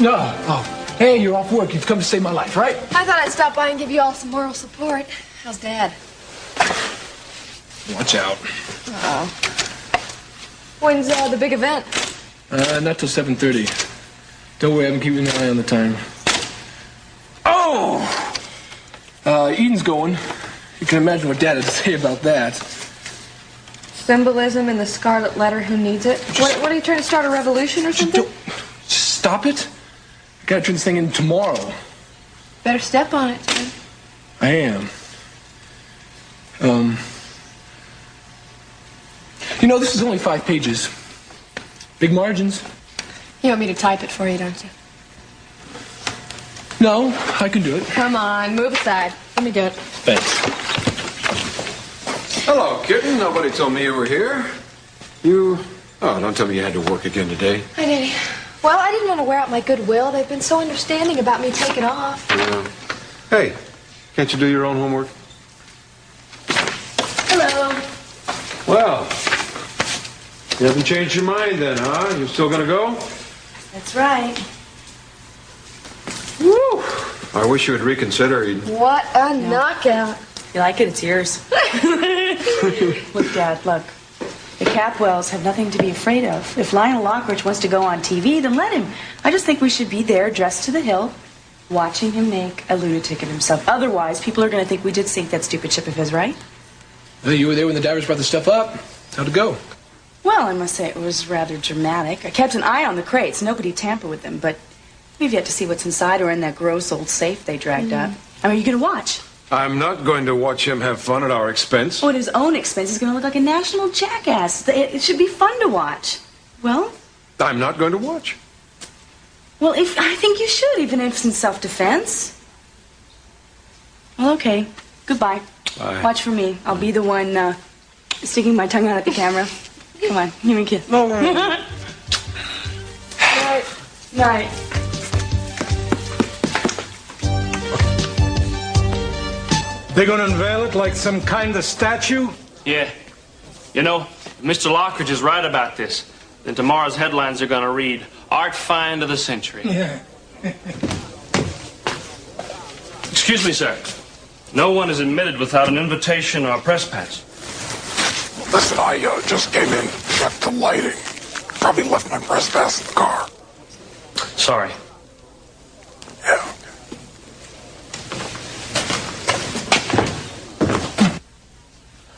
No. Oh, hey, you're off work. You've come to save my life, right? I thought I'd stop by and give you all some moral support. How's Dad? Watch out. Oh. When's the big event? Not till 7:30. Don't worry, I've been keeping an eye on the time. Oh! Eden's going. You can imagine what Dad had to say about that. Symbolism in the scarlet letter, who needs it? What are you trying to start, a revolution or something? Just stop it. I gotta turn this thing in tomorrow. Better step on it, Tim. I am. You know, this is only 5 pages. Big margins. You want me to type it for you, don't you? No, I can do it. Come on, move aside. Let me do it. Thanks. Hello, kitten. Nobody told me you were here. Oh, don't tell me you had to work again today. Hi, Daddy. Well, I didn't want to wear out my goodwill. They've been so understanding about me taking off. Yeah. Hey, can't you do your own homework? Hello. Well, you haven't changed your mind then, huh? You still gonna go? That's right. Woo! I wish you would reconsider, Eden. What a knockout. You like it? It's yours. Look, Dad, look. The Capwells have nothing to be afraid of. If Lionel Lockridge wants to go on TV, then let him. I just think we should be there, dressed to the hilt, watching him make a lunatic of himself. Otherwise, people are going to think we did sink that stupid ship of his, right? Well, you were there when the divers brought the stuff up. How'd it go? Well, I must say it was rather dramatic. I kept an eye on the crates. Nobody tampered with them, but we've yet to see what's inside or in that gross old safe they dragged up. I mean, are you going to watch? I'm not going to watch him have fun at our expense. Oh, at his own expense. He's going to look like a national jackass. It should be fun to watch. Well? I'm not going to watch. Well, I think you should, even if it's in self-defense. Well, okay. Goodbye. Bye. Watch for me. I'll be the one sticking my tongue out at the camera. Come on, give me a kiss. Night. Night. They're gonna unveil it like some kind of statue? Yeah. You know, Mr. Lockridge is right about this. Then tomorrow's headlines are gonna read, Art Find of the Century. Yeah. Excuse me, sir. No one is admitted without an invitation or a press pass. Listen, I just came in, checked the lighting. Probably left my press pass in the car. Sorry. Yeah.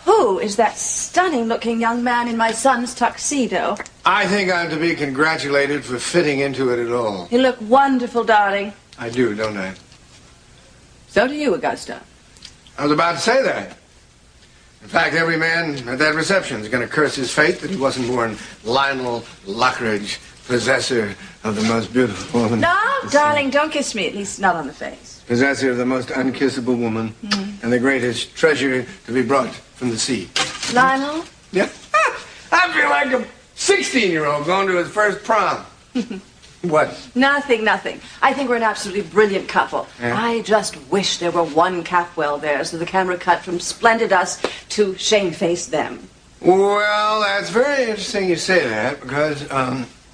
Who is that stunning-looking young man in my son's tuxedo? I think I'm to be congratulated for fitting into it at all. You look wonderful, darling. I do, don't I? So do you, Augusta. I was about to say that. In fact, every man at that reception is going to curse his fate that he wasn't born Lionel Lockridge, possessor of the most beautiful woman. No, darling, don't kiss me, at least not on the face. Possessor of the most unkissable woman and the greatest treasure to be brought from the sea. Lionel? Yeah. I feel like a 16-year-old going to his first prom. What? Nothing. I think we're an absolutely brilliant couple. Yeah? I just wish there were one Capwell there so the camera cut from splendid us to shamefaced them. Well, that's very interesting you say that because,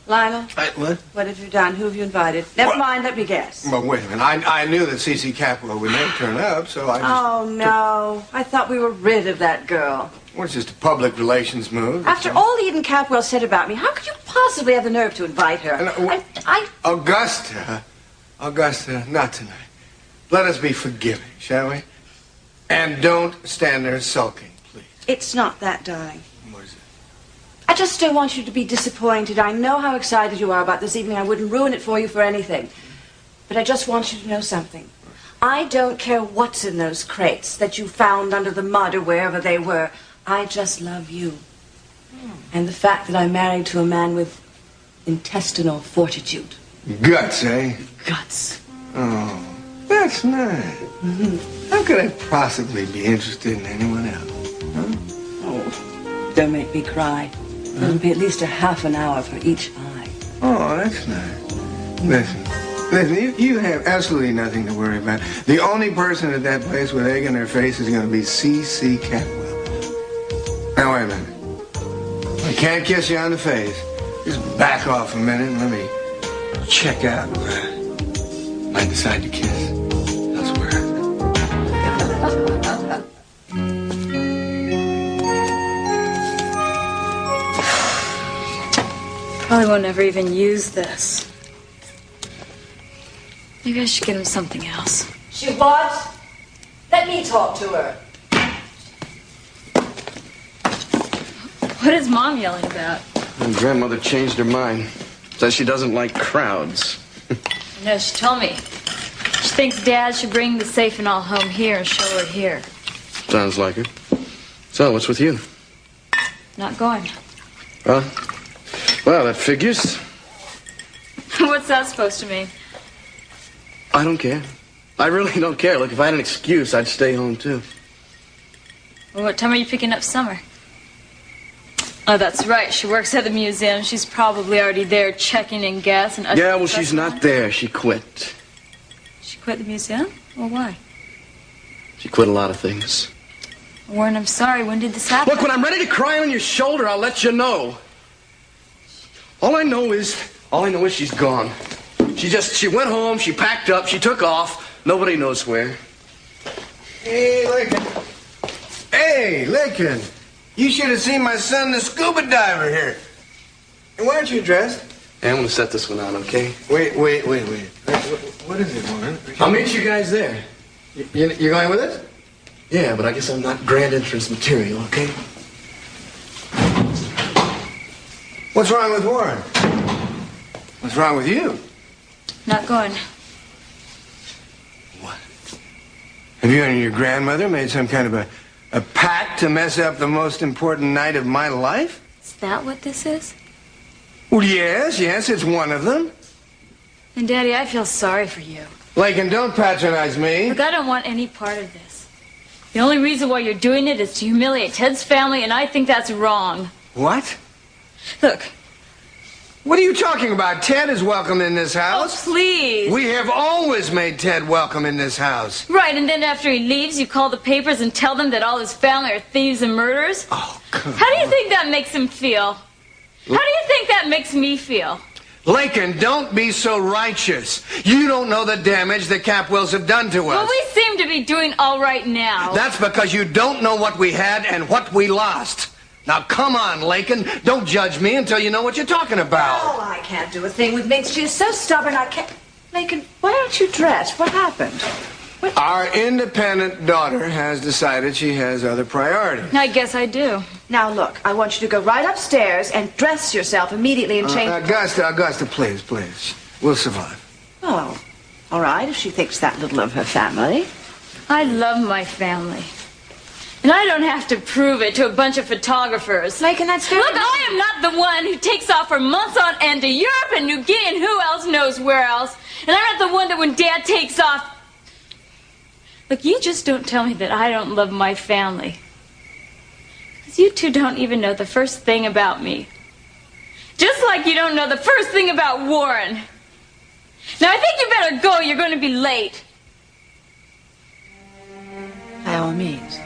Lionel? What? What have you done? Who have you invited? Never mind, let me guess. Well, wait a minute. I knew that C.C. Capwell would never turn up, so I just... Oh, no. I thought we were rid of that girl. Well, it's just a public relations move. After all Eden Capwell said about me, how could you possibly have the nerve to invite her? Augusta, not tonight. Let us be forgiving, shall we? And don't stand there sulking, please. It's not that, darling. What is it? I just don't want you to be disappointed. I know how excited you are about this evening. I wouldn't ruin it for you for anything. But I just want you to know something. I don't care what's in those crates that you found under the mud or wherever they were. I just love you. And the fact that I'm married to a man with intestinal fortitude. Guts, eh? Guts. Oh, that's nice. How could I possibly be interested in anyone else? Huh? Oh, don't make me cry. It'll be at least a half an hour for each eye. Oh, that's nice. Listen, you have absolutely nothing to worry about. The only person at that place with egg in her face is going to be C.C. Capwell. Now, wait a minute. I can't kiss you on the face. Just back off a minute and let me check out. I decide to kiss, I swear. Probably won't ever even use this. Maybe I should get him something else. She what? Let me talk to her. What is Mom yelling about? And Grandmother changed her mind. Says she doesn't like crowds. No, she told me. She thinks Dad should bring the safe and all home here and show her here. Sounds like her. So, what's with you? Not going. Well, that figures. What's that supposed to mean? I don't care. I really don't care. Look, if I had an excuse, I'd stay home, too. Well, what time are you picking up Summer? Oh, that's right. She works at the museum. She's probably already there checking in gas and... Yeah, well, she's not there. She quit. She quit the museum? Well, why? She quit a lot of things. Warren, I'm sorry. When did this happen? Look, when I'm ready to cry on your shoulder, I'll let you know. All I know is she's gone. She went home, she packed up, she took off. Nobody knows where. Hey, Lincoln. Hey, Lincoln. You should have seen my son, the scuba diver, here. Hey, why aren't you dressed? Hey, I'm gonna set this one out, okay? Wait. What is it, Warren? I'll meet you guys there. You're going with us? Yeah, but I guess I'm not grand entrance material, okay? What's wrong with Warren? What's wrong with you? Not going. What? Have you and your grandmother made some kind of a pact to mess up the most important night of my life? Is that what this is? Well, yes, it's one of them. And, Daddy, I feel sorry for you. Lincoln, don't patronize me. Look, I don't want any part of this. The only reason why you're doing it is to humiliate Ted's family, and I think that's wrong. What? Look. What are you talking about? Ted is welcome in this house. Oh, please. We have always made Ted welcome in this house. Right, and then after he leaves, you call the papers and tell them that all his family are thieves and murderers? Oh, come on. How do you think that makes him feel? How do you think that makes me feel? Lincoln, don't be so righteous. You don't know the damage the Capwells have done to us. Well, we seem to be doing all right now. That's because you don't know what we had and what we lost. Now, come on, Lincoln. Don't judge me until you know what you're talking about. Oh, I can't do a thing with Minx. She is so stubborn, I can't... Lincoln, why aren't you dressed? What happened? What? Our independent daughter has decided she has other priorities. I guess I do. Now, look, I want you to go right upstairs and dress yourself immediately and change... Augusta, please. We'll survive. Oh, all right, if she thinks that little of her family. I love my family. And I don't have to prove it to a bunch of photographers. Lincoln, that's very... Look, I am not the one who takes off for months on end to Europe and New Guinea and who else knows where else. And I'm not the one that when Dad takes off... Look, you just don't tell me that I don't love my family. Because you two don't even know the first thing about me. Just like you don't know the first thing about Warren. Now, I think you better go. You're going to be late. By all means.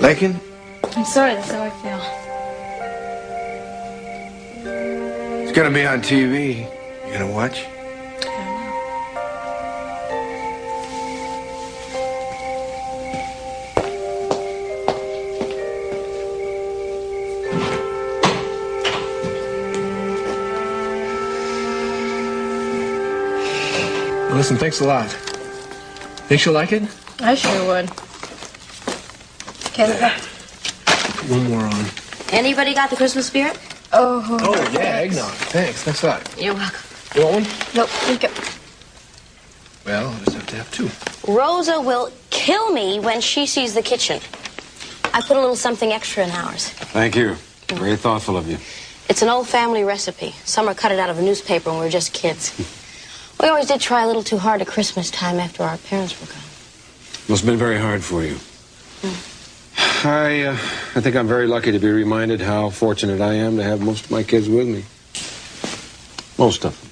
Lincoln? I'm sorry, that's how I feel. It's gonna be on TV. You gonna watch? Well, listen, thanks a lot. Think she'll like it? I sure would. Can Put one more on. anybody got the Christmas spirit? Oh, yeah, eggnog. Thanks a lot. You're welcome. You want one? Nope, thank you. Well, I'll just have to have two. Rosa will kill me when she sees the kitchen. I put a little something extra in ours. Thank you. Very thoughtful of you. It's an old family recipe. Summer cut it out of a newspaper when we were just kids. We always did try a little too hard at Christmas time after our parents were gone. Must have been very hard for you. I think I'm very lucky to be reminded how fortunate I am to have most of my kids with me. Most of them.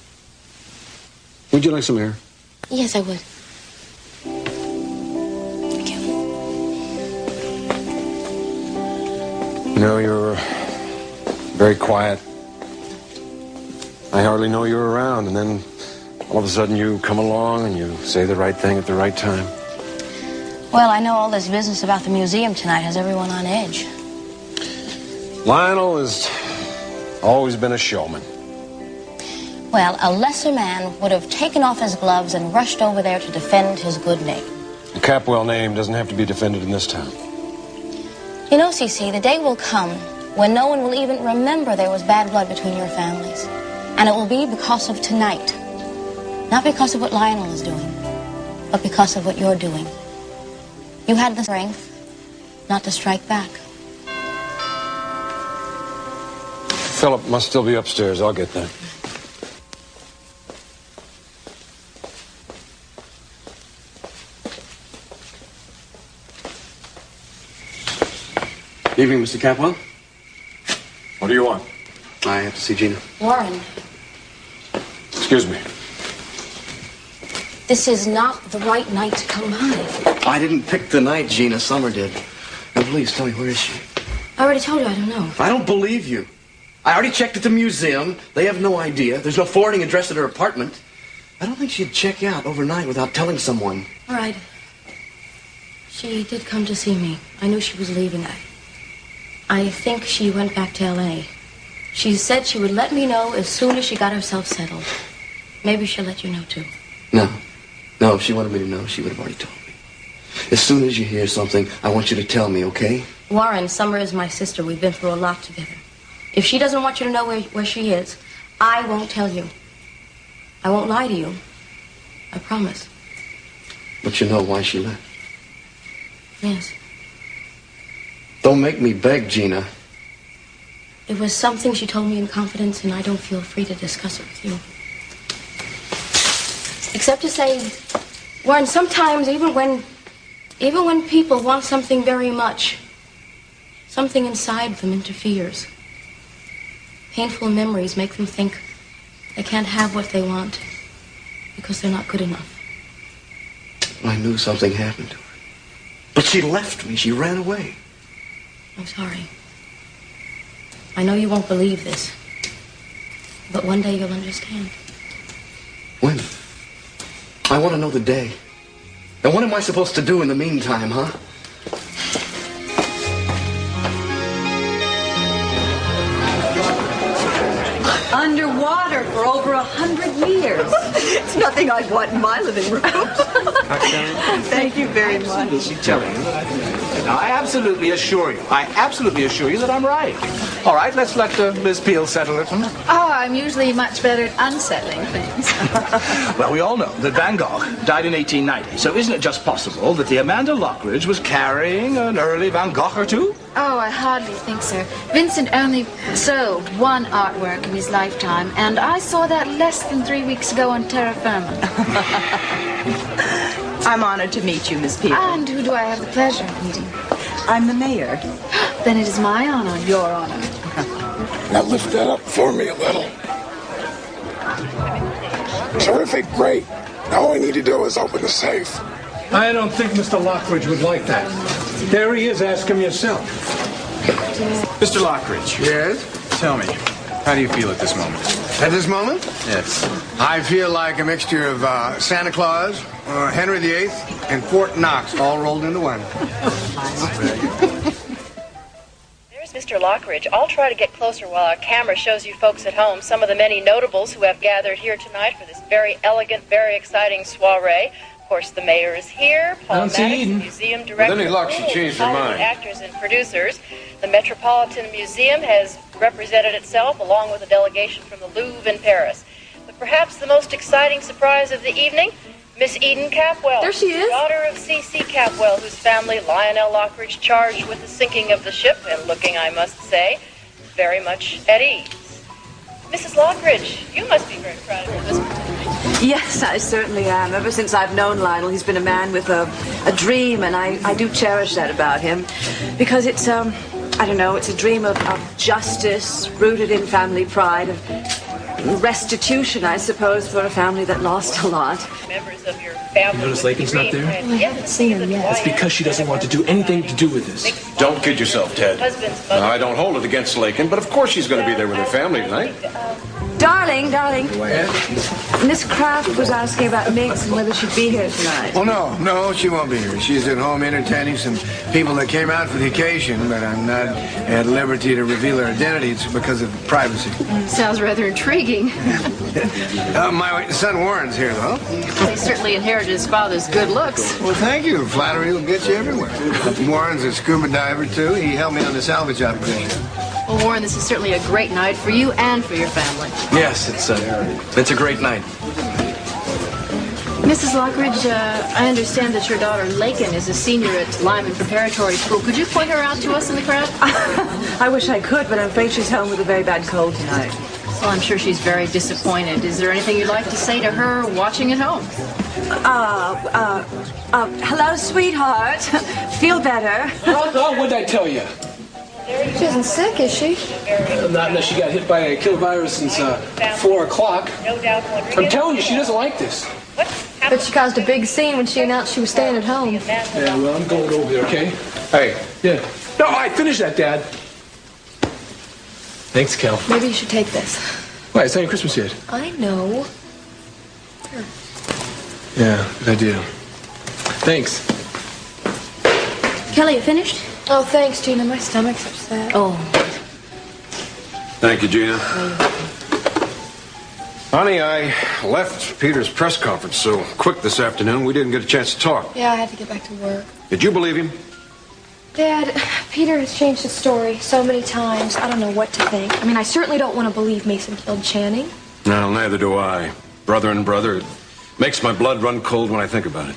Would you like some air? Yes, I would. Thank you. very quiet. I hardly know you're around, and then all of a sudden you come along and you say the right thing at the right time. Well, I know all this business about the museum tonight has everyone on edge. Lionel has always been a showman. Well, a lesser man would have taken off his gloves and rushed over there to defend his good name. The Capwell name doesn't have to be defended in this town. You know, CC, the day will come when no one will even remember there was bad blood between your families. And it will be because of tonight. Not because of what Lionel is doing, but because of what you're doing. You had the strength not to strike back. Philip must still be upstairs. I'll get that. Evening, Mr. Capwell. What do you want? I have to see Gina. Warren, Excuse me. this is not the right night to come by. I didn't pick the night, Gina. Summer did. Now, please, tell me, where is she? I already told you I don't know. I don't believe you. I already checked at the museum. They have no idea. There's no forwarding address at her apartment. I don't think she'd check out overnight without telling someone. All right. She did come to see me. I knew she was leaving. I think she went back to L.A. She said she would let me know as soon as she got herself settled. Maybe she'll let you know, too. No. No, if she wanted me to know, she would have already told me. As soon as you hear something, I want you to tell me, okay? Warren, Summer is my sister. We've been through a lot together. If she doesn't want you to know where she is, I won't tell you. I won't lie to you. I promise. But you know why she left. Yes. Don't make me beg, Gina. It was something she told me in confidence, and I don't feel free to discuss it with you. Except to say, Warren, sometimes even when people want something very much, something inside them interferes. Painful memories make them think they can't have what they want because they're not good enough. I knew something happened to her. But she left me. She ran away. I'm sorry. I know you won't believe this, but one day you'll understand. When? I want to know the day. And what am I supposed to do in the meantime, huh? Underwater for over 100 years. It's nothing I'd want in my living room. Thank you very much. I absolutely assure you that I'm right. All right, let's let Miss Peel settle it. Oh, I'm usually much better at unsettling things. Well, we all know that Van Gogh died in 1890, so isn't it just possible that the Amanda Lockridge was carrying an early Van Gogh or two? Oh, I hardly think so. Vincent only sold one artwork in his lifetime, and I saw that less than 3 weeks ago on terra firma. I'm honored to meet you, Miss Peel. And who do I have the pleasure of meeting? I'm the mayor. Then it is my honor, your honor. Now lift that up for me a little. Terrific, great. Now all we need to do is open the safe. I don't think Mr. Lockridge would like that. There he is, ask him yourself. Mr. Lockridge. Yes? Tell me, how do you feel at this moment? At this moment? Yes. I feel like a mixture of Santa Claus, Henry VIII, and Fort Knox all rolled into one. There's Mr. Lockridge. I'll try to get closer while our camera shows you folks at home some of the many notables who have gathered here tonight for this very elegant, very exciting soiree. Of course, the mayor is here, Paul Maddox, the museum director, With any luck, she changed her mind. actors and producers. The Metropolitan Museum has represented itself along with a delegation from the Louvre in Paris. But perhaps the most exciting surprise of the evening, Miss Eden Capwell. There she is. Daughter of C.C. Capwell, whose family Lionel Lockridge charged with the sinking of the ship, and looking, I must say, very much at ease. Mrs. Lockridge, you must be very proud of your husband tonight. Yes, I certainly am. Ever since I've known Lionel, he's been a man with a dream, and I do cherish that about him. Because it's, I don't know, it's a dream of justice, rooted in family pride, of restitution, I suppose, for a family that lost a lot. Members of your family. You notice Lakin's not there? Well, I haven't seen her yet. It's because she doesn't want to do anything to do with this. Don't kid yourself, Ted. Now, I don't hold it against Lakin, but of course she's going to be there with her family tonight. Darling. Miss Kraft was asking about Miggs and whether she'd be here tonight. Oh, no, she won't be here. She's at home entertaining some people that came out for the occasion, but I'm not at liberty to reveal her identity. It's because of privacy. Sounds rather intriguing. My son Warren's here, though. He certainly inherited his father's good looks. Well, thank you. Flattery will get you everywhere. Warren's a scuba diver, too. He helped me on the salvage operation. Well, Warren, this is certainly a great night for you and for your family. Yes, it's a great night. Mrs. Lockridge, I understand that your daughter Lakin is a senior at Lyman Preparatory School. Could you point her out to us in the crowd? I wish I could, but I'm afraid she's home with a very bad cold tonight. Well, I'm sure she's very disappointed. Is there anything you'd like to say to her watching at home? Hello, sweetheart. Feel better. Oh, what did I tell you? She isn't sick, is she? Not unless she got hit by a killer virus since 4 o'clock. No doubt wondering. I'm telling you, she doesn't like this. But she caused a big scene when she announced she was staying at home. Yeah, well, I'm going over there, okay? Hey. Yeah. No, I finished that, Dad. Thanks, Kel. Maybe you should take this. Why, it's not even Christmas yet. I know. Here. Yeah, good idea. Thanks. Kelly, you finished? Oh, thanks, Gina. My stomach's upset. Oh. Thank you, Gina. Honey, I left Peter's press conference so quick this afternoon, we didn't get a chance to talk. Yeah, I had to get back to work. Did you believe him? Dad, Peter has changed his story so many times. I don't know what to think. I mean, I certainly don't want to believe Mason killed Channing. No, neither do I. Brother and brother, it makes my blood run cold when I think about it.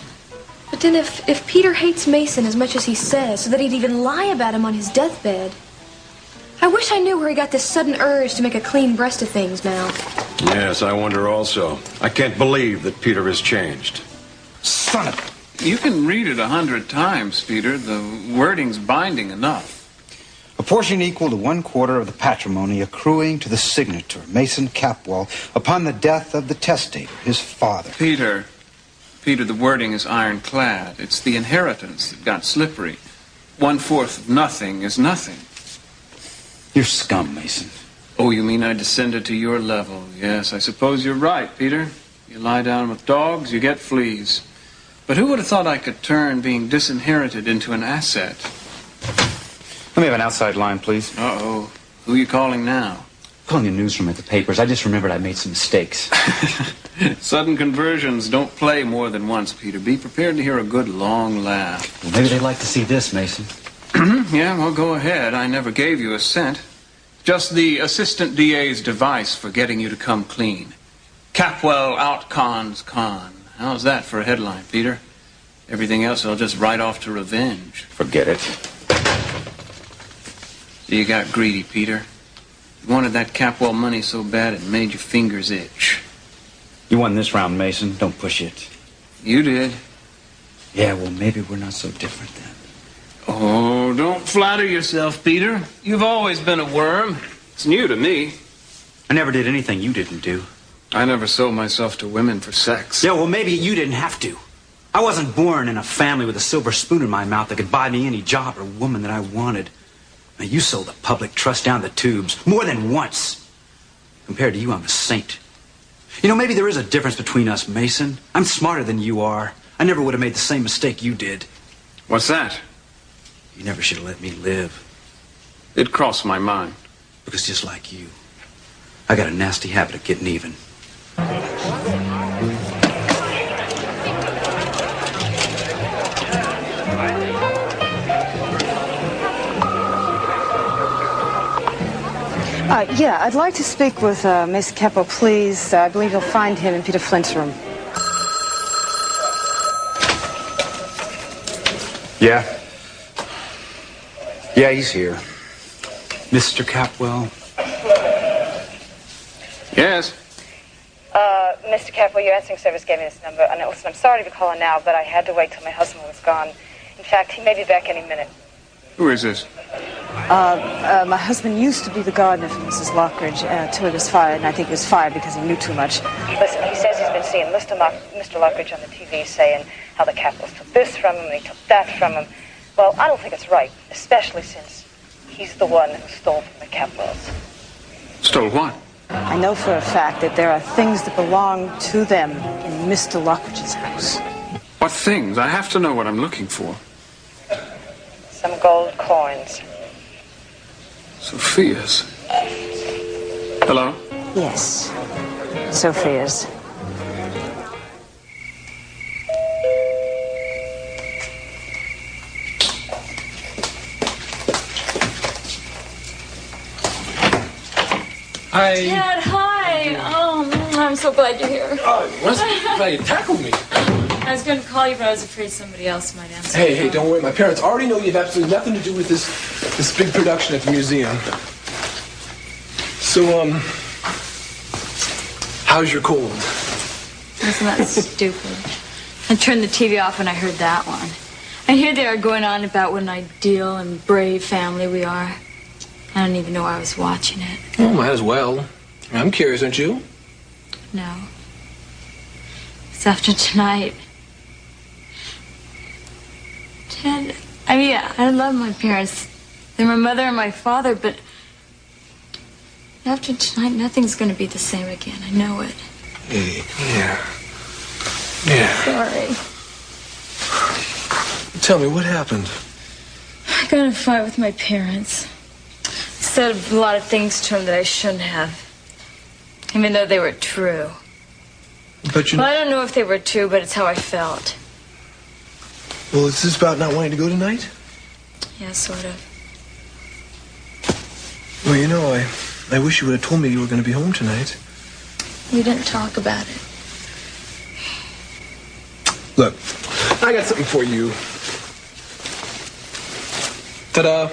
But then if Peter hates Mason as much as he says, so that he'd even lie about him on his deathbed, I wish I knew where he got this sudden urge to make a clean breast of things now. Yes, I wonder also. I can't believe that Peter has changed. Son of a... You can read it 100 times, Peter. The wording's binding enough. A portion equal to 1/4 of the patrimony accruing to the signator, Mason Capwell, upon the death of the testator, his father. Peter, the wording is ironclad. It's the inheritance that got slippery. 1/4 of nothing is nothing. You're scum, Mason. Oh, you mean I descended to your level? Yes, I suppose you're right, Peter. You lie down with dogs, you get fleas. But who would have thought I could turn being disinherited into an asset? Let me have an outside line, please. Uh-oh. Who are you calling now? Calling a newsroom at the papers. I just remembered I made some mistakes. Sudden conversions don't play more than once, Peter. Be prepared to hear a good long laugh. Well, maybe they'd like to see this, Mason. Yeah, well, go ahead. I never gave you a cent. Just the assistant DA's device for getting you to come clean. Capwell outcons con. How's that for a headline, Peter? Everything else I'll just write off to revenge. Forget it. So you got greedy, Peter. You wanted that Capwell money so bad it made your fingers itch. You won this round, Mason. Don't push it. You did. Yeah, well, maybe we're not so different then. Oh, don't flatter yourself, Peter. You've always been a worm. It's new to me. I never did anything you didn't do. I never sold myself to women for sex. Yeah, well, maybe you didn't have to. I wasn't born in a family with a silver spoon in my mouth that could buy me any job or woman that I wanted. Now, you sold the public trust down the tubes more than once. Compared to you, I'm a saint. You know, maybe there is a difference between us, Mason. I'm smarter than you are. I never would have made the same mistake you did. What's that? You never should have let me live. It crossed my mind. Because just like you, I got a nasty habit of getting even. Yeah, I'd like to speak with Miss Keppel, please. I believe you'll find him in Peter Flint's room. Yeah? Yeah, he's here. Mr. Capwell? Yes? Mr. Capwell, your answering service gave me this number. And listen, I'm sorry to be calling now, but I had to wait till my husband was gone. In fact, he may be back any minute. Who is this? My husband used to be the gardener for Mrs. Lockridge till he was fired, and I think he was fired because he knew too much. Listen, he says he's been seeing Mr. Lockridge on the TV saying how the Capitals took this from him and he took that from him. Well, I don't think it's right, especially since he's the one who stole from the Capitals. Stole what? I know for a fact that there are things that belong to them in Mr. Lockridge's house. What things? I have to know what I'm looking for. Some gold coins. Sophia's. Hello? Yes, Sophia's. Hi. Dad, hi. Oh, I'm so glad you're here. Oh, glad you tackled me. I was going to call you, but I was afraid somebody else might answer. Hey, don't worry. My parents already know you have absolutely nothing to do with this big production at the museum. So, how's your cold? Isn't that stupid? I turned the TV off when I heard that one. And here they are going on about what an ideal and brave family we are. I don't even know why I was watching it. Oh, might as well. I'm curious, aren't you? No. It's after tonight. Dad, I mean, I love my parents. They're my mother and my father, but after tonight, nothing's going to be the same again. I know it. Hey, yeah. Sorry. Tell me, what happened? I got in a fight with my parents. Said a lot of things to them that I shouldn't have, even though they were true. But you. Well, I don't know if they were true, but it's how I felt. Well, is this about not wanting to go tonight? Yeah, sort of. Well, you know, I wish you would have told me you were going to be home tonight. We didn't talk about it. Look, I got something for you. Ta-da!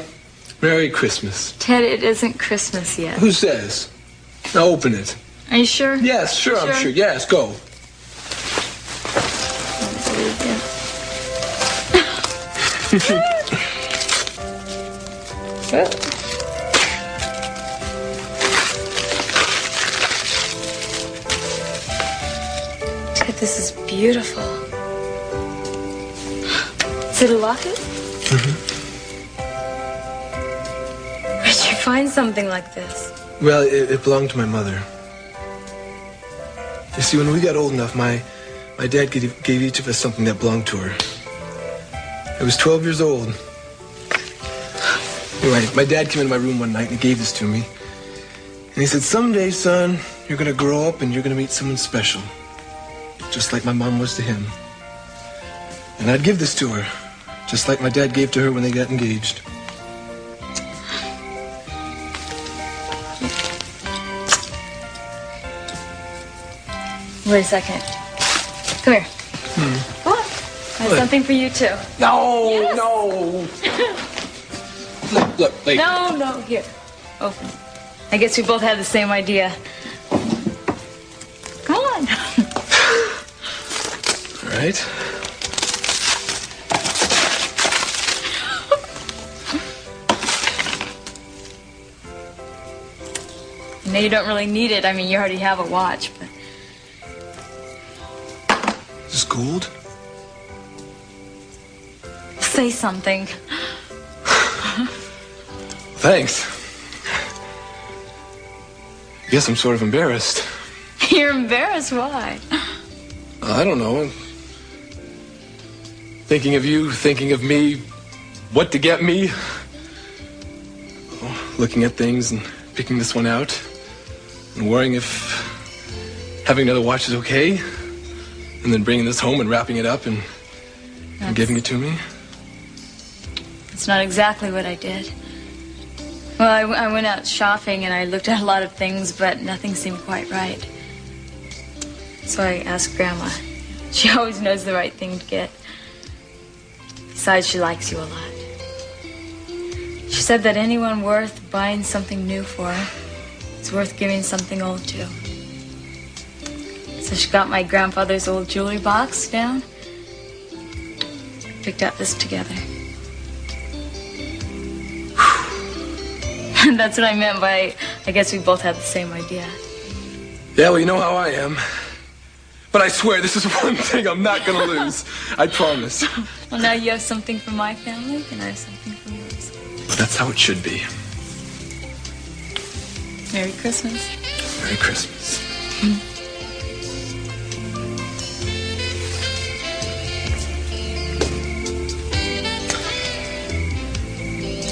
Merry Christmas. Ted, it isn't Christmas yet. Who says? Now open it. Are you sure? Yes, sure, I'm sure. Yes, go. Ted, this is beautiful. Is it a locket? Mm-hmm. Where'd you find something like this? Well, it belonged to my mother. You see, when we got old enough, my dad gave each of us something that belonged to her. I was 12 years old. Anyway, my dad came into my room one night and he gave this to me. And he said, someday, son, you're going to grow up and you're going to meet someone special. Just like my mom was to him. And I'd give this to her, just like my dad gave to her when they got engaged. Wait a second. Come here. Come on. I have something for you, too. No, Yes. no. Look, wait. No, here. Open it. I guess we both had the same idea. Come on. All right. No, you don't really need it. I mean, you already have a watch, but... Is this gold? Say something. Thanks. I guess I'm sort of embarrassed. You're embarrassed? Why? I don't know. Thinking of you, thinking of me, what to get me. Oh, looking at things and picking this one out. And worrying if having another watch is okay. And then bringing this home and wrapping it up and giving it to me. It's not exactly what I did. Well, I went out shopping and I looked at a lot of things, but nothing seemed quite right. So I asked Grandma. She always knows the right thing to get. Besides, she likes you a lot. She said that anyone worth buying something new for is worth giving something old to. So she got my grandfather's old jewelry box down, picked out this together. That's what I meant by, I guess we both had the same idea. Yeah, well, you know how I am. But I swear, this is one thing I'm not going to lose. I promise. Well, now you have something for my family, and I have something for yours. Well, that's how it should be. Merry Christmas. Merry Christmas.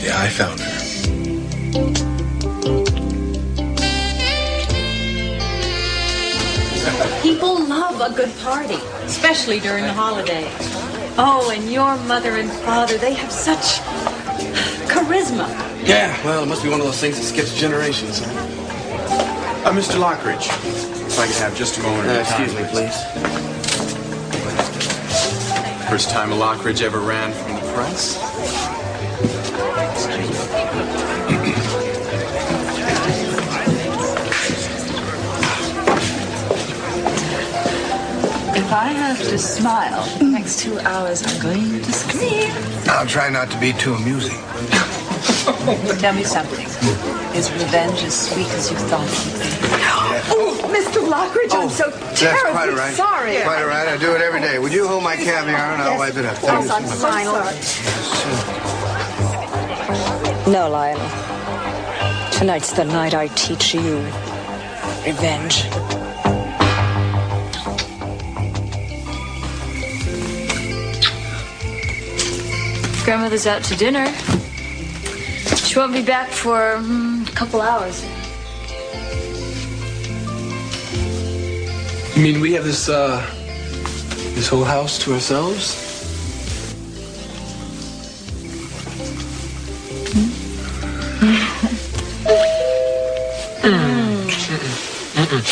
Yeah, I found her. People love a good party, especially during the holidays. Oh, and your mother and father, they have such charisma. Yeah, well, it must be one of those things that skips generations, huh? Mr. Lockridge, if I could have just a moment of your time. Excuse me, please. First time a Lockridge ever ran from the press? If I have to smile for the next 2 hours, I'm going to scream. I'll try not to be too amusing. Tell me something. Is revenge as sweet as you thought it would be? Oh, Mr. Lockridge, I'm so That's terribly quite all right. sorry. Quite all right. I do it every day. Would you hold my caviar and I'll wipe it up? Thank you I'm so so much. sorry. No, Lionel. Tonight's the night I teach you revenge. Grandmother's out to dinner. She won't be back for a couple hours. You mean we have this whole house to ourselves?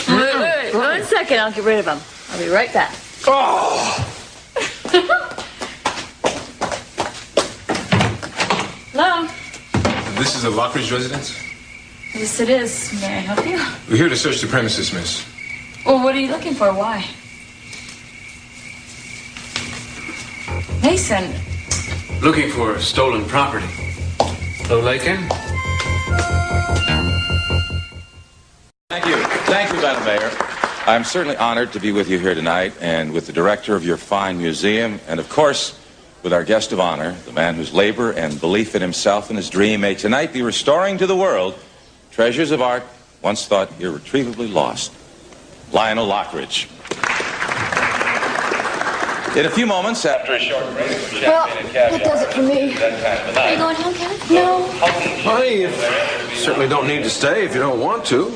Wait, 1 second, I'll get rid of them. I'll be right back. Oh! Hello? This is a Lockridge residence? Yes, it is. May I help you? We're here to search the premises, miss. Well, what are you looking for? Why? Mason. Looking for stolen property. Hello, Lakin? Thank you. Thank you, Madam Mayor. I'm certainly honored to be with you here tonight and with the director of your fine museum and, of course, with our guest of honor, the man whose labor and belief in himself and his dream may tonight be restoring to the world treasures of art once thought irretrievably lost. Lionel Lockridge. In a few moments, after a short break, Well, that does it for me. Are you going home, Kevin? No. Honey, you certainly don't need to stay if you don't want to.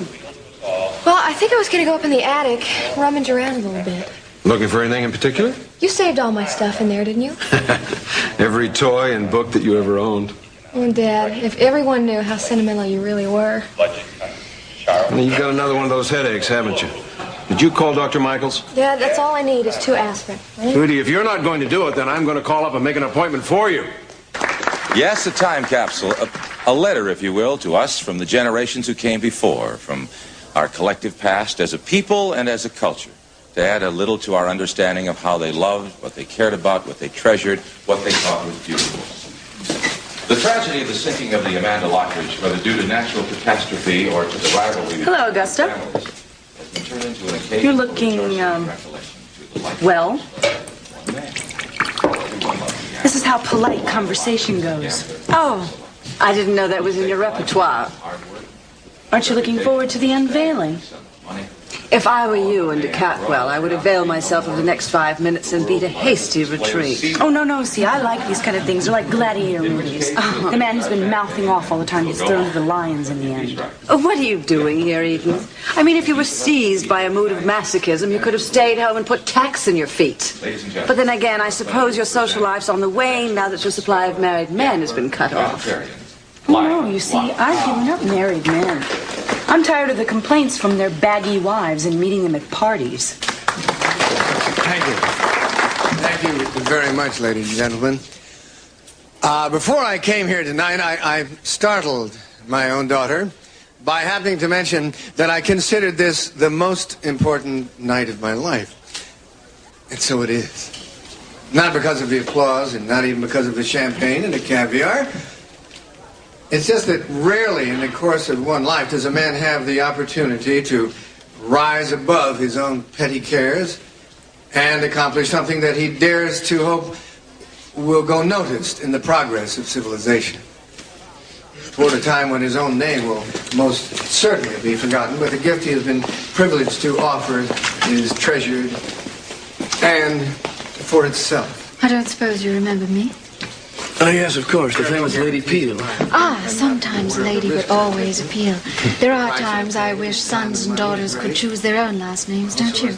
Well, I think I was going to go up in the attic, rummage around a little bit. Looking for anything in particular? You saved all my stuff in there, didn't you? Every toy and book that you ever owned. Oh, Dad, if everyone knew how sentimental you really were. Well, you've got another one of those headaches, haven't you? Did you call Dr. Michaels? Dad, that's all I need is 2 aspirin. Right? Sweetie, if you're not going to do it, then I'm going to call up and make an appointment for you. Yes, a time capsule, a letter, if you will, to us from the generations who came before, from our collective past as a people and as a culture, to add a little to our understanding of how they loved, what they cared about, what they treasured, what they thought was beautiful. The tragedy of the sinking of the Amanda Lockridge, whether due to natural catastrophe or to the rivalry... Hello, Augusta. You're looking, well. This is how polite conversation goes. Oh, I didn't know that was in your repertoire. Aren't you looking forward to the unveiling? If I were you and Catwell, I would avail myself of the next 5 minutes and beat a hasty retreat. Oh, no. See, I like these kind of things. They're like gladiator movies. The man who's been mouthing off all the time gets thrown to the lions in the end. What are you doing here, Eden? I mean, if you were seized by a mood of masochism, you could have stayed home and put tacks in your feet. But then again, I suppose your social life's on the wane now that your supply of married men has been cut off. No, you see, I've given up married men. I'm tired of the complaints from their baggy wives and meeting them at parties. Thank you. Thank you very much, ladies and gentlemen. Before I came here tonight, I startled my own daughter by happening to mention that I considered this the most important night of my life. And so it is. Not because of the applause and not even because of the champagne and the caviar. It's just that rarely in the course of one life does a man have the opportunity to rise above his own petty cares and accomplish something that he dares to hope will go noticed in the progress of civilization. Toward a time when his own name will most certainly be forgotten, but the gift he has been privileged to offer is treasured and for itself. I don't suppose you remember me? Oh, yes, of course, the famous Lady Peel. Ah, sometimes lady, but always a Peel. There are times I wish sons and daughters could choose their own last names, don't you?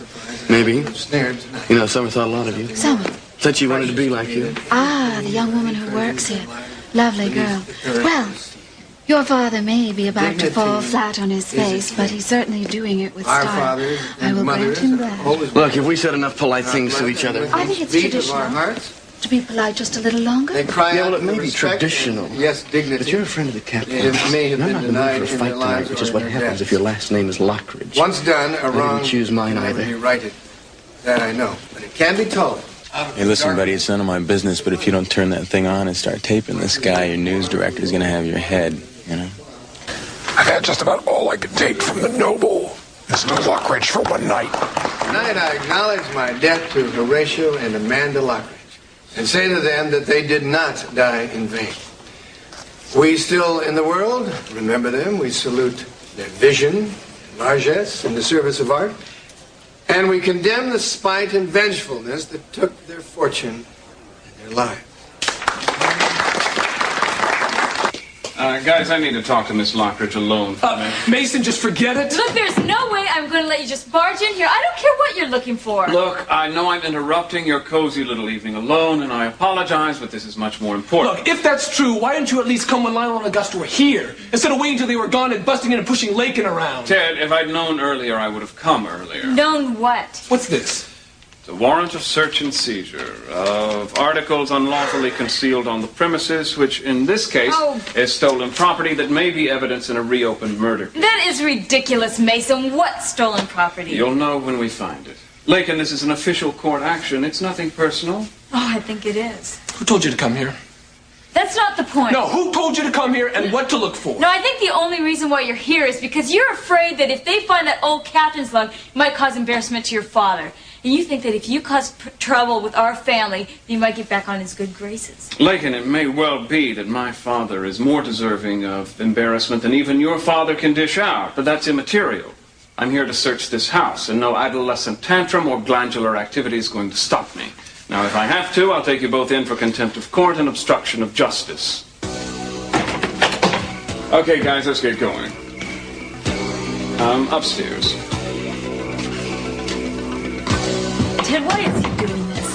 Maybe. You know, Summer thought a lot of you. Summer? Said she wanted to be like you. Ah, the young woman who works here. Lovely girl. Well, your father may be about to fall flat on his face, but he's certainly doing it with style. I will grant him that. Look, if we said enough polite things to each other... I think it's traditional to be polite just a little longer. Yeah, well, it may be traditional. Yes, dignity. But you're a friend of the captain. It may have I'm been not in the mood denied for a fight tonight, which is what happens if your last name is Lockridge. Once done, a wrong... I didn't choose mine Never either. be righted. That I know. But it can be told. Hey, listen, buddy, it's none of my business, but if you don't turn that thing on and start taping this guy, your news director's gonna have your head, you know? I've had just about all I could take from the noble Mr. Lockridge for one night. Tonight I acknowledge my debt to Horatio and Amanda Lockridge and say to them that they did not die in vain. We still in the world remember them. We salute their vision and largesse in the service of art. And we condemn the spite and vengefulness that took their fortune and their lives. Guys, I need to talk to Miss Lockridge alone for a minute. Mason, just forget it. Look, there's no way I'm going to let you just barge in here. I don't care what you're looking for. Look, I know I'm interrupting your cozy little evening alone, and I apologize, but this is much more important. Look, if that's true, why didn't you at least come when Lionel and Augusta were here, instead of waiting until they were gone and busting in and pushing Lakin around? Ted, if I'd known earlier, I would have come earlier. Known what? What's this? The warrant of search and seizure of articles unlawfully concealed on the premises, which in this case is stolen property that may be evidence in a reopened murder. That is ridiculous, Mason. What stolen property? You'll know when we find it. Lakin, this is an official court action. It's nothing personal. Oh, I think it is. Who told you to come here? That's not the point. No, who told you to come here and what to look for? No, I think the only reason why you're here is because you're afraid that if they find that old captain's lug, it might cause embarrassment to your father. And you think that if you cause trouble with our family, you might get back on his good graces. Lakin, it may well be that my father is more deserving of embarrassment than even your father can dish out, but that's immaterial. I'm here to search this house, and no adolescent tantrum or glandular activity is going to stop me. Now, if I have to, I'll take you both in for contempt of court and obstruction of justice. Okay, guys, let's get going. Upstairs. Ted, why is he doing this?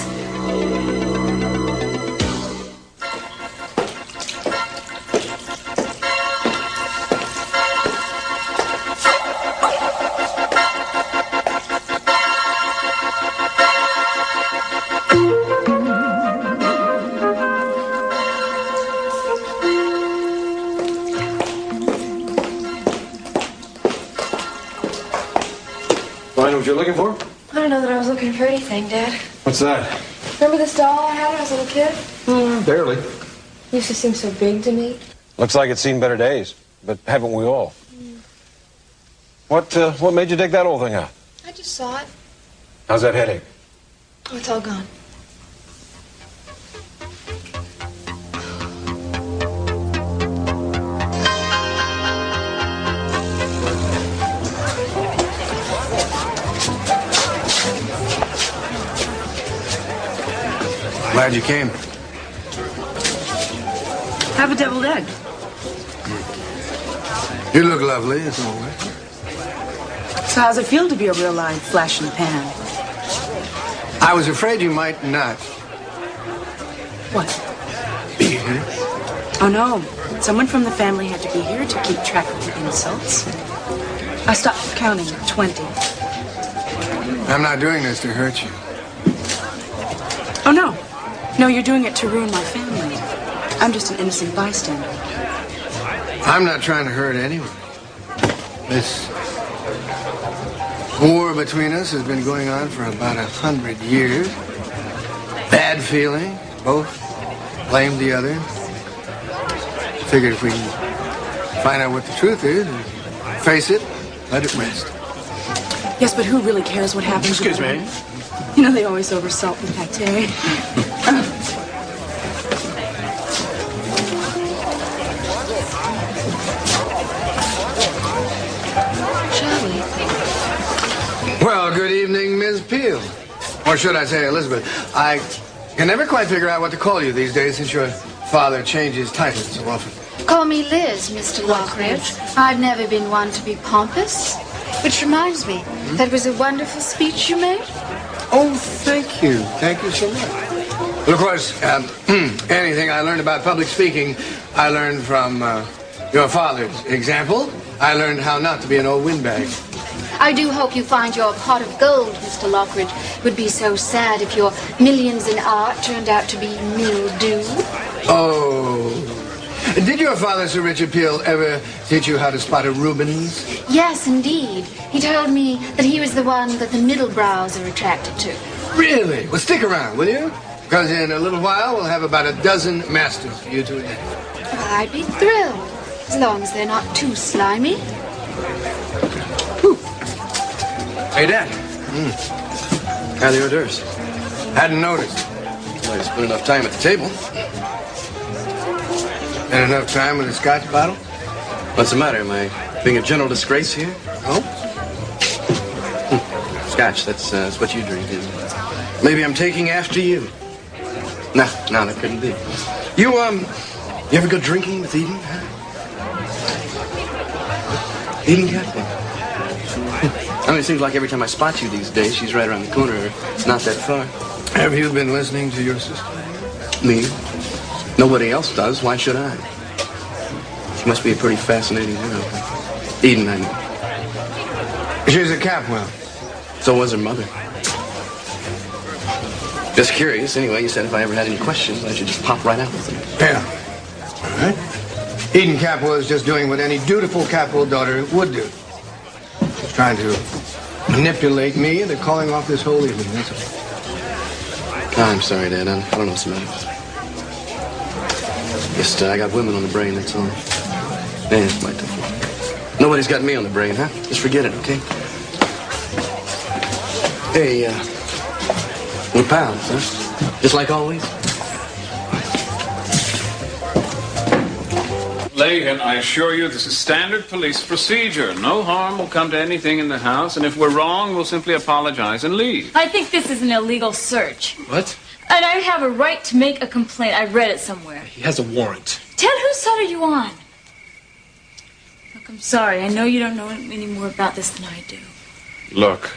Find what you're looking for? I don't know that I was looking for anything, Dad. What's that? Remember this doll I had when I was a little kid? Barely. It used to seem so big to me. Looks like it's seen better days, but haven't we all? What made you dig that old thing out? I just saw it. How's that headache? Oh, it's all gone. Glad you came. Have a deviled egg. You look lovely, as always. So how's it feel to be a real live flash in the pan? I was afraid you might not What? be here. Oh, no. Someone from the family had to be here to keep track of the insults. I stopped counting at 20. I'm not doing this to hurt you. Oh, no. No, you're doing it to ruin my family. I'm just an innocent bystander. I'm not trying to hurt anyone. This war between us has been going on for about 100 years. Bad feeling. Both blame the other. Figured if we can find out what the truth is, face it, let it rest. Yes, but who really cares what happens? Excuse me. You know they always oversalt the pate. Well, good evening, Ms. Peel. Or should I say Elizabeth? I can never quite figure out what to call you these days since your father changes titles so often. Call me Liz, Mr. Lockridge. I've never been one to be pompous. Which reminds me, that was a wonderful speech you made. Oh, thank you. Thank you so much. Well, of course, anything I learned about public speaking, I learned from your father's example. I learned how not to be an old windbag. I do hope you find your pot of gold, Mr. Lockridge. It would be so sad if your millions in art turned out to be mildew. Oh. Did your father, Sir Richard Peel, ever teach you how to spot a Rubens? Yes, indeed. He told me that he was the one that the middle brows are attracted to. Really? Well, stick around, will you? Because in a little while, we'll have about a dozen masters for you to examine. I'd be thrilled, as long as they're not too slimy. Hey, Dad. How are the hors d'oeuvres? Hadn't noticed. Well, you spent enough time at the table. And enough time with a scotch bottle? What's the matter? Am I being a general disgrace here? No. Scotch, that's what you drink, isn't it? Maybe I'm taking after you. No, that couldn't be. You ever go drinking with Eden? Huh? Eden Capitol. I mean, it seems like every time I spot you these days, she's right around the corner, or not that far. Have you been listening to your sister? Me? Nobody else does. Why should I? She must be a pretty fascinating girl. Eden, I know. She's a Capwell. So was her mother. Just curious. Anyway, you said if I ever had any questions, I should just pop right out with them. Yeah. All right. Eden Capwell is just doing what any dutiful Capwell daughter would do. She's trying to manipulate me into calling off this whole evening, that's all. I'm sorry, Dad. I don't know what's the matter. Just, I got women on the brain, that's all. Yeah, it's my tough one. Nobody's got me on the brain, huh? Just forget it, okay? Hey, we're pals, huh? Just like always? Lagan, I assure you this is standard police procedure. No harm will come to anything in the house, and if we're wrong, we'll simply apologize and leave. I think this is an illegal search. What? And I have a right to make a complaint. I read it somewhere. He has a warrant. Ted, whose side are you on? Look, I'm sorry. I know you don't know any more about this than I do. Look,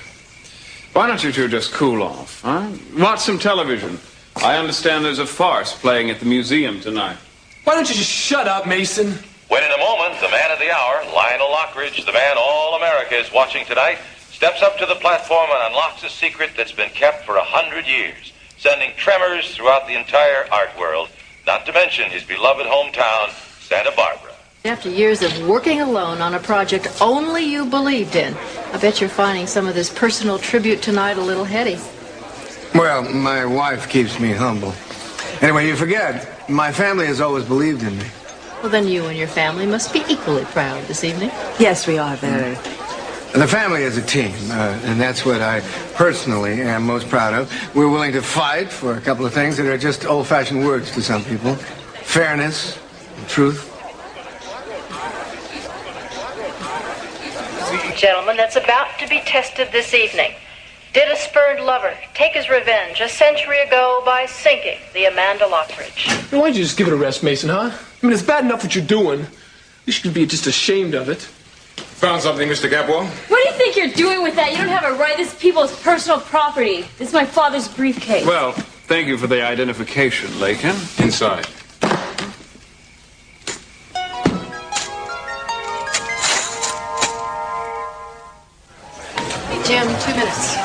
why don't you two just cool off, huh? Watch some television. I understand there's a farce playing at the museum tonight. Why don't you just shut up, Mason? When in a moment, the man of the hour, Lionel Lockridge, the man all America is watching tonight, steps up to the platform and unlocks a secret that's been kept for 100 years, sending tremors throughout the entire art world, not to mention his beloved hometown, Santa Bárbara. After years of working alone on a project only you believed in, I bet you're finding some of this personal tribute tonight a little heady. Well, my wife keeps me humble. Anyway, you forget, my family has always believed in me. Well, then you and your family must be equally proud this evening. Yes, we are very. The family is a team, and that's what I personally am most proud of. We're willing to fight for a couple of things that are just old-fashioned words to some people. Fairness, truth. Gentlemen, that's about to be tested this evening. Did a spurned lover take his revenge a century ago by sinking the Amanda Lockridge? Why don't you just give it a rest, Mason, huh? I mean, it's bad enough what you're doing. You should be just ashamed of it. Found something, Mr. Capwell? What do you think you're doing with that? You don't have a right. This is people's personal property. This is my father's briefcase. Well, thank you for the identification, Lakin. Inside. Jim, 2 minutes.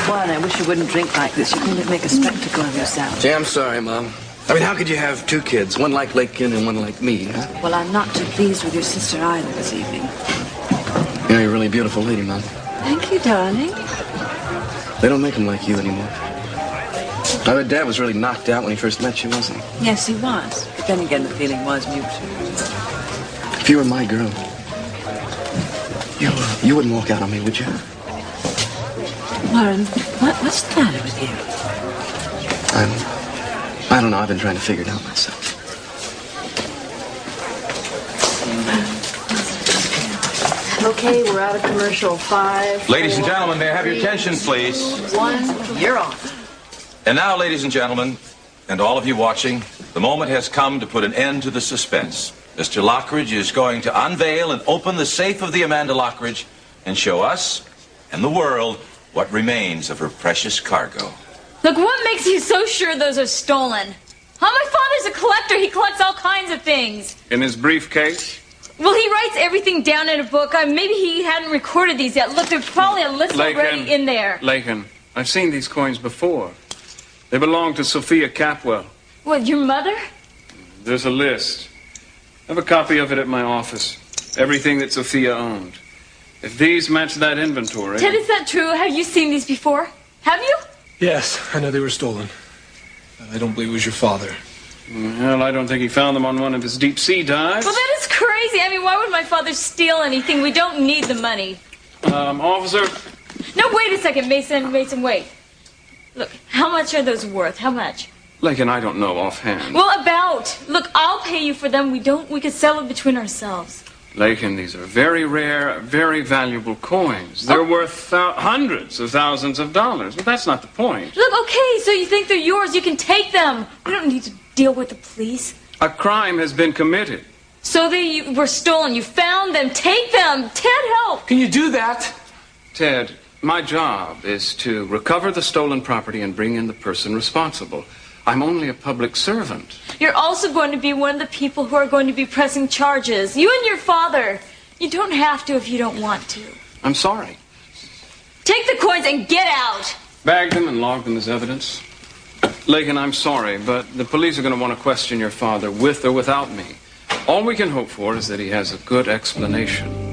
Well, I wish you wouldn't drink like this. You're going to make a spectacle of yourself. Gee, I'm sorry, Mom. I mean, how could you have two kids, one like Lakin and one like me, huh? Well, I'm not too pleased with your sister either this evening. You know, you're a really beautiful lady, Mom. Thank you, darling. They don't make them like you anymore. I bet Dad was really knocked out when he first met you, wasn't he? Yes, he was. But then again, the feeling was mutual. If you were my girl, you wouldn't walk out on me, would you? Warren, what's the matter with you? I don't know. I've been trying to figure it out myself. Okay, we're out of commercial. 5. Ladies and gentlemen, may I have your attention, please? 1. You're on. And now, ladies and gentlemen, and all of you watching, the moment has come to put an end to the suspense. Mr. Lockridge is going to unveil and open the safe of the Amanda Lockridge and show us and the world what remains of her precious cargo. Look, what makes you so sure those are stolen? My father's a collector. He collects all kinds of things. In his briefcase? Well, he writes everything down in a book. Maybe he hadn't recorded these yet. Look, there's probably a list already in there. Lakin, I've seen these coins before. They belong to Sophia Capwell. What, your mother? There's a list. I have a copy of it at my office. Everything that Sophia owned. If these match that inventory... Ted, is that true? Have you seen these before? Have you? Yes, I know they were stolen. I don't believe it was your father. Well, I don't think he found them on one of his deep-sea dives. Well, that is crazy. Why would my father steal anything? We don't need the money. Officer... No, wait a second, Mason, wait. Look, how much are those worth? How much? Lakin, I don't know offhand. Well, about. Look, I'll pay you for them. We could sell it between ourselves. Lakin, these are very rare, very valuable coins. They're worth hundreds of thousands of dollars. But that's not the point. Look, okay, so you think they're yours. You can take them. We don't need to deal with the police. A crime has been committed. So they were stolen. You found them. Take them. Ted, help. Can you do that? Ted, my job is to recover the stolen property and bring in the person responsible. I'm only a public servant. You're also going to be one of the people who are going to be pressing charges. You and your father. You don't have to if you don't want to. I'm sorry. Take the coins and get out. Bag them and log them as evidence. Lakin, I'm sorry, but the police are going to want to question your father with or without me. All we can hope for is that he has a good explanation.